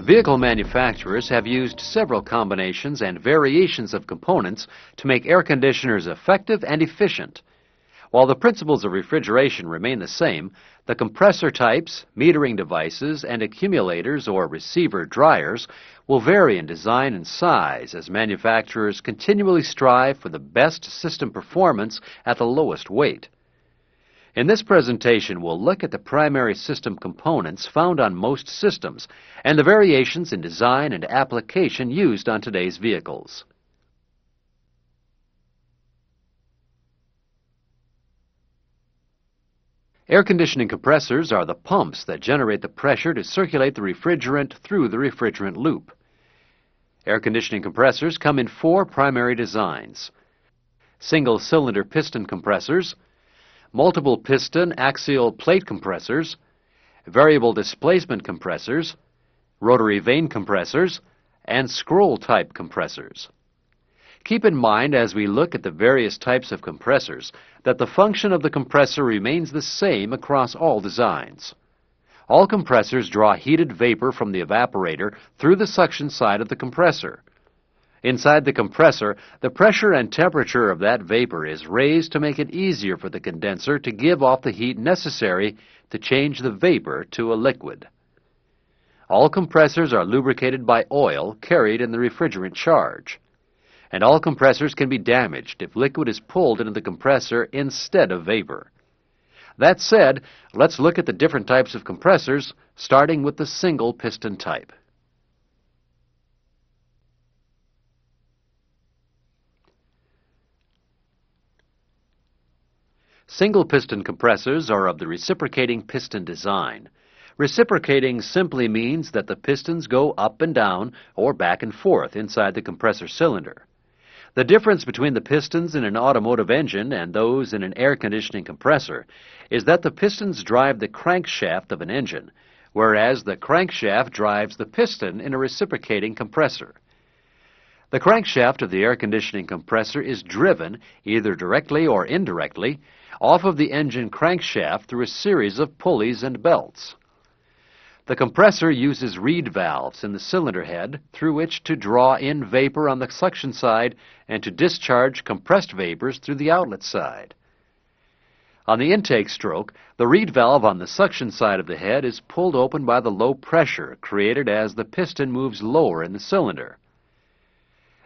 Vehicle manufacturers have used several combinations and variations of components to make air conditioners effective and efficient. While the principles of refrigeration remain the same, the compressor types, metering devices, and accumulators or receiver dryers will vary in design and size as manufacturers continually strive for the best system performance at the lowest weight. In this presentation, we'll look at the primary system components found on most systems and the variations in design and application used on today's vehicles. Air conditioning compressors are the pumps that generate the pressure to circulate the refrigerant through the refrigerant loop. Air conditioning compressors come in four primary designs: single-cylinder piston compressors, multiple piston axial plate compressors, variable displacement compressors, rotary vane compressors, and scroll-type compressors. Keep in mind as we look at the various types of compressors that the function of the compressor remains the same across all designs. All compressors draw heated vapor from the evaporator through the suction side of the compressor. Inside the compressor, the pressure and temperature of that vapor is raised to make it easier for the condenser to give off the heat necessary to change the vapor to a liquid. All compressors are lubricated by oil carried in the refrigerant charge. And all compressors can be damaged if liquid is pulled into the compressor instead of vapor. That said, let's look at the different types of compressors, starting with the single piston type. Single piston compressors are of the reciprocating piston design. Reciprocating simply means that the pistons go up and down or back and forth inside the compressor cylinder. The difference between the pistons in an automotive engine and those in an air conditioning compressor is that the pistons drive the crankshaft of an engine, whereas the crankshaft drives the piston in a reciprocating compressor. The crankshaft of the air conditioning compressor is driven, either directly or indirectly, off of the engine crankshaft through a series of pulleys and belts. The compressor uses reed valves in the cylinder head through which to draw in vapor on the suction side and to discharge compressed vapors through the outlet side. On the intake stroke, the reed valve on the suction side of the head is pulled open by the low pressure created as the piston moves lower in the cylinder.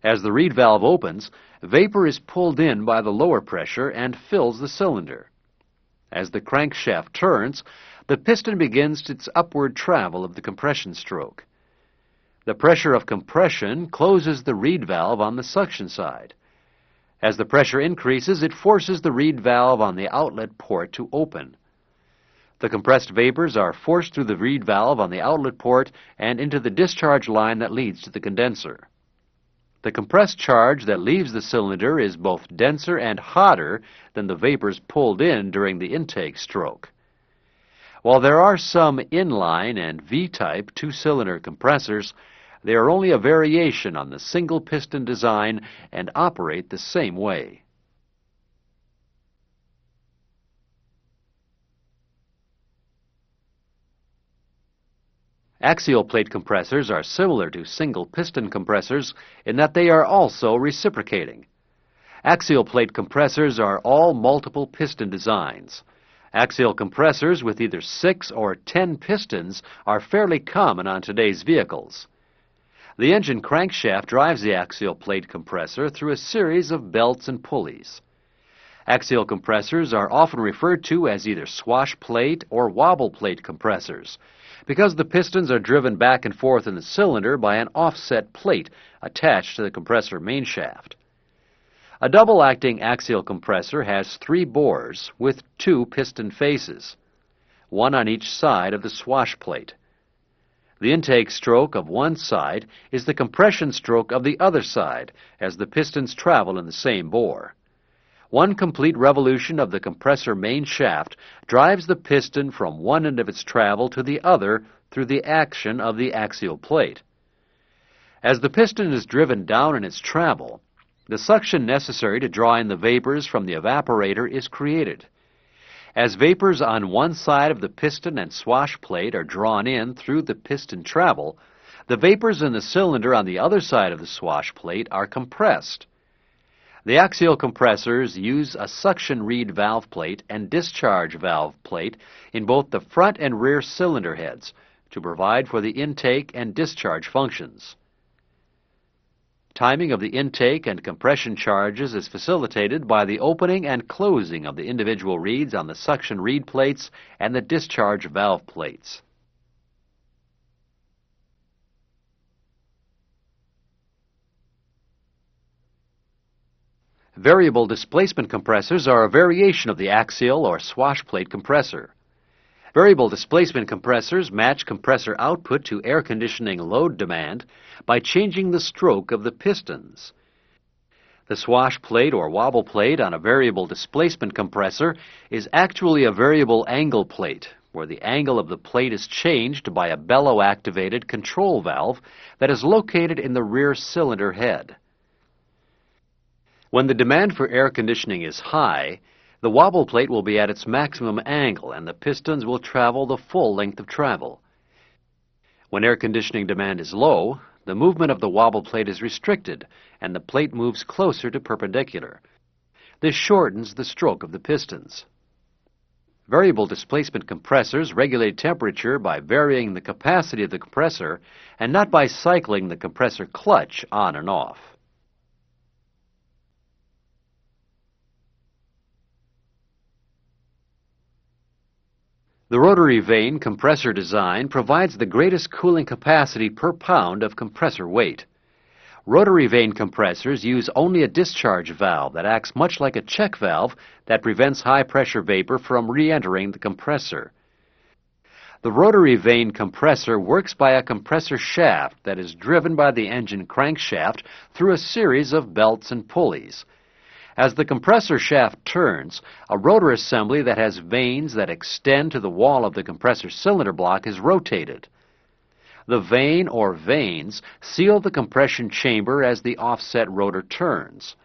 As the reed valve opens, vapor is pulled in by the lower pressure and fills the cylinder. As the crankshaft turns, the piston begins its upward travel of the compression stroke. The pressure of compression closes the reed valve on the suction side. As the pressure increases, it forces the reed valve on the outlet port to open. The compressed vapors are forced through the reed valve on the outlet port and into the discharge line that leads to the condenser. The compressed charge that leaves the cylinder is both denser and hotter than the vapors pulled in during the intake stroke. While there are some inline and V-type two-cylinder compressors, they are only a variation on the single piston design and operate the same way. Axial plate compressors are similar to single piston compressors in that they are also reciprocating. Axial plate compressors are all multiple piston designs. Axial compressors with either 6 or 10 pistons are fairly common on today's vehicles. The engine crankshaft drives the axial plate compressor through a series of belts and pulleys. Axial compressors are often referred to as either swash plate or wobble plate compressors because the pistons are driven back and forth in the cylinder by an offset plate attached to the compressor main shaft. A double-acting axial compressor has 3 bores with 2 piston faces, one on each side of the swash plate. The intake stroke of one side is the compression stroke of the other side as the pistons travel in the same bore. One complete revolution of the compressor main shaft drives the piston from one end of its travel to the other through the action of the axial plate. As the piston is driven down in its travel, the suction necessary to draw in the vapors from the evaporator is created. As vapors on one side of the piston and swash plate are drawn in through the piston travel, The vapors in the cylinder on the other side of the swash plate are compressed. The axial compressors use a suction reed valve plate and discharge valve plate in both the front and rear cylinder heads to provide for the intake and discharge functions. Timing of the intake and compression charges is facilitated by the opening and closing of the individual reeds on the suction reed plates and the discharge valve plates. Variable displacement compressors are a variation of the axial or swash plate compressor. Variable displacement compressors match compressor output to air conditioning load demand by changing the stroke of the pistons. The swash plate or wobble plate on a variable displacement compressor is actually a variable angle plate, where the angle of the plate is changed by a bellow-activated control valve that is located in the rear cylinder head. When the demand for air conditioning is high, the wobble plate will be at its maximum angle and the pistons will travel the full length of travel. When air conditioning demand is low, the movement of the wobble plate is restricted and the plate moves closer to perpendicular. This shortens the stroke of the pistons. Variable displacement compressors regulate temperature by varying the capacity of the compressor and not by cycling the compressor clutch on and off. The rotary vane compressor design provides the greatest cooling capacity per pound of compressor weight. Rotary vane compressors use only a discharge valve that acts much like a check valve that prevents high-pressure vapor from re-entering the compressor. The rotary vane compressor works by a compressor shaft that is driven by the engine crankshaft through a series of belts and pulleys. As the compressor shaft turns, a rotor assembly that has vanes that extend to the wall of the compressor cylinder block is rotated. The vane or vanes seal the compression chamber as the offset rotor turns.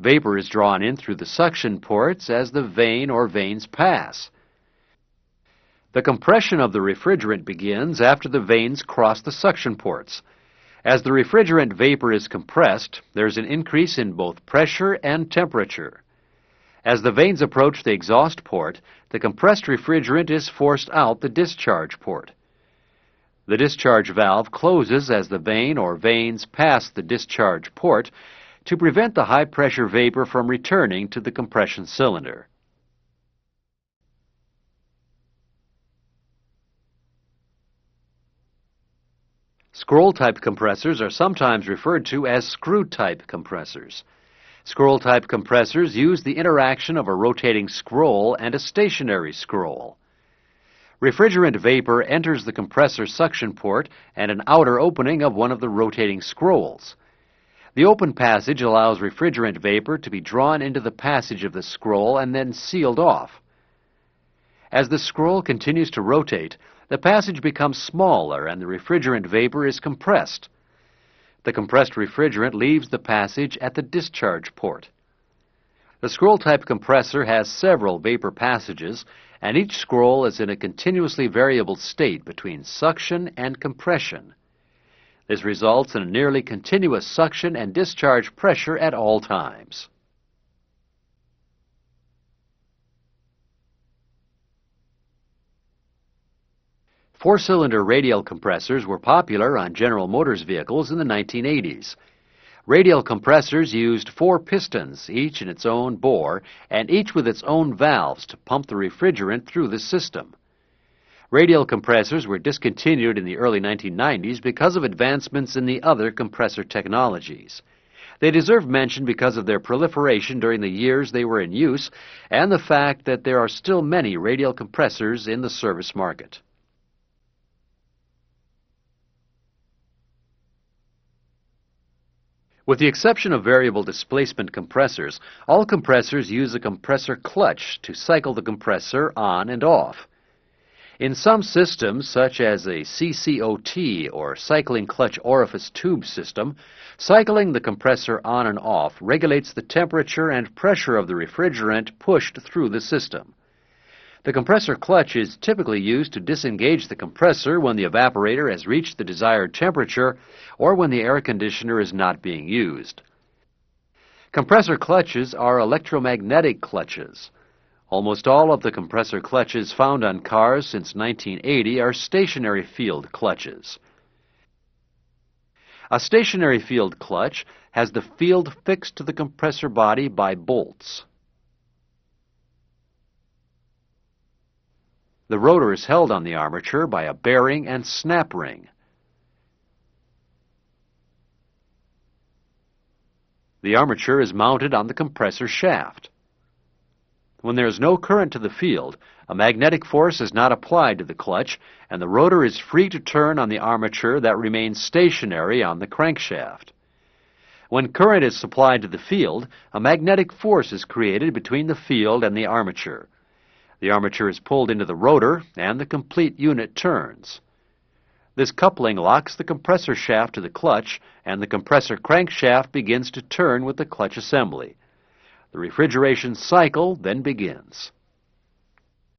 Vapor is drawn in through the suction ports as the vane or vanes pass. The compression of the refrigerant begins after the vanes cross the suction ports. As the refrigerant vapor is compressed, there is an increase in both pressure and temperature. As the vanes approach the exhaust port, the compressed refrigerant is forced out the discharge port. The discharge valve closes as the vane or vanes pass the discharge port to prevent the high-pressure vapor from returning to the compression cylinder. Scroll-type compressors are sometimes referred to as screw-type compressors. Scroll-type compressors use the interaction of a rotating scroll and a stationary scroll. Refrigerant vapor enters the compressor suction port and an outer opening of one of the rotating scrolls. The open passage allows refrigerant vapor to be drawn into the passage of the scroll and then sealed off. As the scroll continues to rotate, the passage becomes smaller and the refrigerant vapor is compressed. The compressed refrigerant leaves the passage at the discharge port. The scroll-type compressor has several vapor passages, and each scroll is in a continuously variable state between suction and compression. This results in a nearly continuous suction and discharge pressure at all times. Four-cylinder radial compressors were popular on General Motors vehicles in the 1980s. Radial compressors used 4 pistons, each in its own bore, and each with its own valves to pump the refrigerant through the system. Radial compressors were discontinued in the early 1990s because of advancements in the other compressor technologies. They deserve mention because of their proliferation during the years they were in use and the fact that there are still many radial compressors in the service market. With the exception of variable displacement compressors, all compressors use a compressor clutch to cycle the compressor on and off. In some systems, such as a CCOT or cycling clutch orifice tube system, cycling the compressor on and off regulates the temperature and pressure of the refrigerant pushed through the system. The compressor clutch is typically used to disengage the compressor when the evaporator has reached the desired temperature or when the air conditioner is not being used. Compressor clutches are electromagnetic clutches. Almost all of the compressor clutches found on cars since 1980 are stationary field clutches. A stationary field clutch has the field fixed to the compressor body by bolts. The rotor is held on the armature by a bearing and snap ring. The armature is mounted on the compressor shaft. When there is no current to the field, a magnetic force is not applied to the clutch, and the rotor is free to turn on the armature that remains stationary on the crankshaft. When current is supplied to the field, a magnetic force is created between the field and the armature. The armature is pulled into the rotor, and the complete unit turns. This coupling locks the compressor shaft to the clutch, and the compressor crankshaft begins to turn with the clutch assembly. The refrigeration cycle then begins.